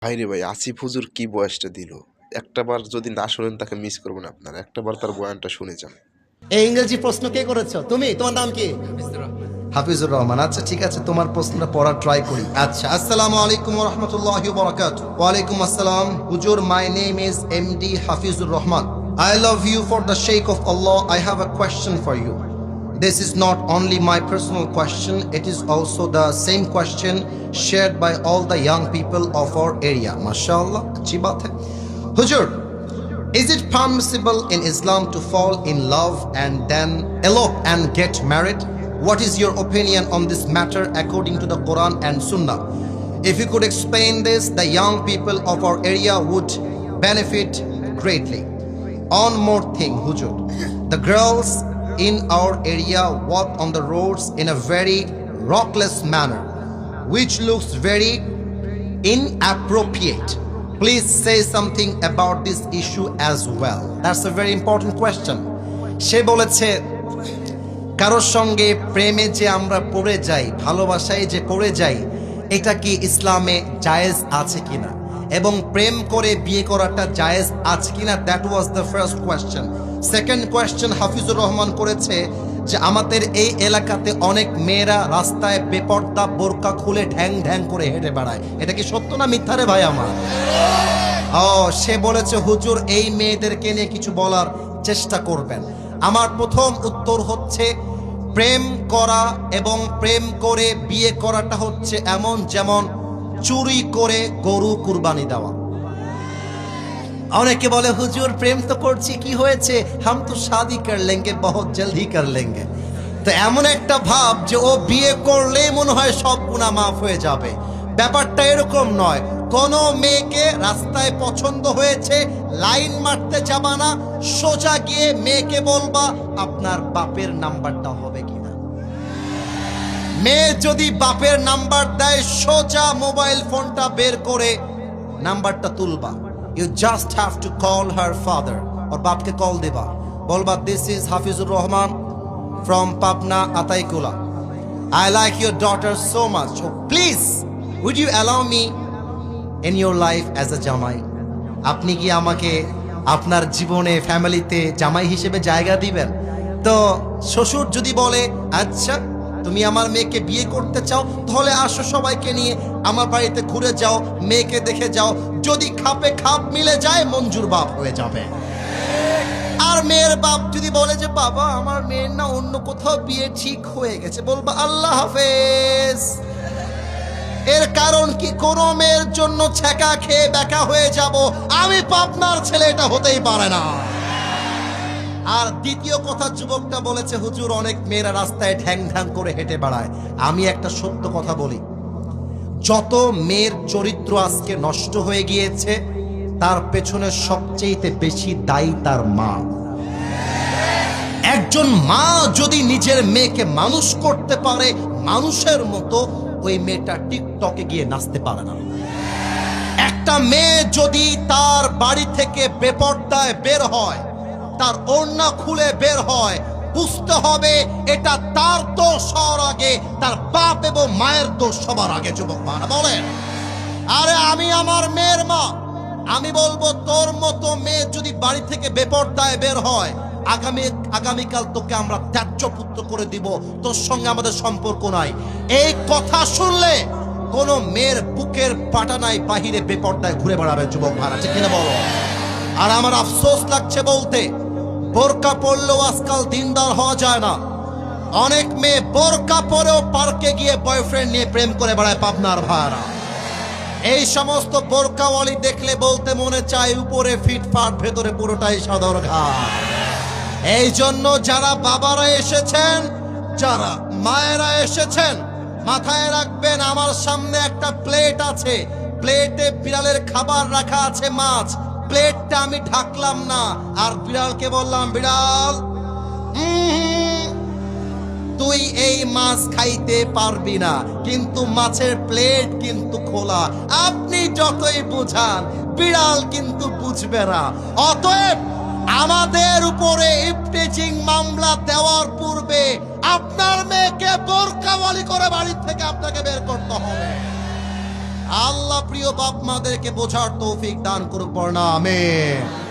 ভাইরে ভাই, আসিফ হুজুর কি বয়সটা দিল! একটাবার যদি না শোনেন তাকে মিস করবেন আপনারা। একটাবার তার বয়ানটা শুনে যান। এই ইংরেজি প্রশ্ন কে করেছো? তুমি? তোমার নাম কি? হাফিজুর রহমান। আচ্ছা ঠিক আছে, তোমার প্রশ্নটা পড়া ট্রাই করি। আচ্ছা, আসসালামু আলাইকুম ওয়া রাহমাতুল্লাহি ওয়া বারাকাতুহু। ওয়া আলাইকুম আসসালাম। হুজুর, my name is MD Hafizur Rahman. I love you for the sake of Allah. I have a question for you. This is not only my personal question, it is also the same question shared by all the young people of our area. MashaAllah, अच्छी बात है। Hujur, is it permissible in Islam to fall in love and then elope and get married? What is your opinion on this matter according to the Quran and Sunnah? If you could explain this, the young people of our area would benefit greatly. One more thing, Hujur. The girls in our area walk on the roads in a very rockless manner, which looks very inappropriate. Please say something about this issue as well. That's a very important question. সে বলেছে, কারোর সঙ্গে প্রেমে যে আমরা পড়ে যাই, ভালোবাসায় যে পড়ে যাই, এটা কি ইসলামে জায়েজ আছে কিনা, এবং প্রেম করে বিয়ে করাটা জায়েজ আছে কিনা, that was the first question. Second question Hafizur Rahman করেছে যে আমাদের এই এলাকাতে অনেক মেয়েরা রাস্তায় বেপর্দা বোরকা খুলে ঢ্যাং ঢ্যাং করে হেঁটে বেড়ায়। এটা কি সত্য না মিথ্যা রে ভাই আমার? সে বলেছে হুজুর এই মেয়েদেরকে নিয়ে কিছু বলার চেষ্টা করবেন। আমার প্রথম উত্তর হচ্ছে, প্রেম করা এবং প্রেম করে বিয়ে করাটা হচ্ছে এমন যেমন চুরি করে গরু কুরবানি দেওয়া। অনেকে বলে হুজুর প্রেম তো করছি, কি হয়েছে, হাম তো শাদি কর লেঙ্গে, বহুত জলদি কর লেঙ্গে। তো এমন একটা ভাব যে ও বিয়ে করলে মনে হয় সব গুনাহ মাফ হয়ে যাবে। ব্যাপারটা এরকম নয়। কোন মেয়েকে রাস্তায় পছন্দ হয়েছে, লাইন মারতে যাবা না, সোজা গিয়ে মেয়েকে বলবা আপনার বাপের নাম্বারটা হবে কিনা। মেয়ে যদি বাপের নাম্বার দেয়, সোজা মোবাইল ফোনটা বের করে নাম্বারটা তুলবা। You just have to call her father, और बाप के कॉल देबा, बोलबा this is Hafizur Rahman from Papna Ataikula. I like your daughter so much. So please, would you allow me in your life as a জামাই? আপনি কি আমাকে আপনার জীবনে ফ্যামিলিতে জামাই হিসেবে জায়গা দিবেন? তো শ্বশুর যদি বলে আচ্ছা তুমি আমার মেয়েকে বিয়ে করতে চাও, তাহলে আসো সবাইকে নিয়ে আমার বাড়িতে ঘুরে যাও, মেয়েকে দেখে যাও, যদি খাপে খাপ মিলে যায় মঞ্জুর বাপ হয়ে যাবে। আর মেয়ের বাপ যদি বলে যে বাবা আমার মেয়ের না অন্য কোথাও বিয়ে ঠিক হয়ে গেছে, বলবা আল্লাহ হাফেজ। এর কারণ কি, কোন মেয়ের জন্য ছ্যাঁকা খেয়ে বেকা হয়ে যাব আমি পাবনার ছেলে, এটা হতেই পারে না। আর দ্বিতীয় কথা, যুবকটা বলেছে হুজুর অনেক মেয়েরা রাস্তায় ঢ্যাং ঢ্যাং করে হেঁটে বেড়ায়। আমি একটা সত্য কথা বলি, যত মেয়ের চরিত্র আজকে নষ্ট হয়ে গিয়েছে তার পেছনে সবচেয়ে বেশি দায়ী তার মা। একজন মা যদি নিজের মেয়েকে মানুষ করতে পারে মানুষের মতো, ওই মেয়েটা টিকটকে গিয়ে নাচতে পারে না। একটা মেয়ে যদি তার বাড়ি থেকে বেপর্দায় বের হয়, তার ওড়না খুলে বের হয়, বুঝতে হবে এটা তার দোষ হওয়ার আগে তার বাপ এবং মায়ের দোষ সবার আগে। যুবক মারা বলেন, আরে আমি আমার মেয়ের মা, আমি বলবো তোর মতো মেয়ে যদি বাড়ি থেকে বেপর্দায় বের হয়, আগামীকাল তোকে আমরা ত্যায্য পুত্র করে দিব, তোর সঙ্গে আমাদের সম্পর্ক নাই। এই কথা শুনলে কোন মেয়ের বুকের পাটানাই বাহিরে বেপর্দায় ঘুরে বেড়াবে। যুবক ভাড়া ঠিক কিনা বলো? আর আমার আফসোস লাগছে বলতে, বোরকা পরলেও আজকাল দিনদার হওয়া যায় না। অনেক মেয়ে বোরকা পরেও পার্কে গিয়ে বয়ফ্রেন্ড নিয়ে প্রেম করে বেড়ায় পাবনার ভাড়া। এই সমস্ত বোরকাওয়ালি দেখলে বলতে মনে চায় উপরে ফিটফাট, ভেতরে পুরোটাই সদর ঘাট। এই জন্য যারা বাবারা এসেছেন, যারা মায়েরা এসেছেন, মাথায় রাখবেন আমার সামনে একটা প্লেট আছে, প্লেটে বিড়ালের খাবার রাখা আছে, মাছ। প্লেটটা আমি ঢাকলাম না, আর বিড়ালকে বললাম বিড়াল তুই এই মাছ খাইতে পারবি না, কিন্তু মাছের প্লেট কিন্তু খোলা। আপনি যতই বুঝান বিড়াল কিন্তু বুঝবে না। অতএব আমাদের উপরে ইফটিজিং মামলা দেওয়ার পূর্বে আপনার মেয়েকে বোরকাওয়ালি করে বাড়ি থেকে আপনাকে বের করতে হবে। আল্লাহ প্রিয় বাপ মাদেরকে বোঝার তৌফিক দান করুক, পড়না আমিন।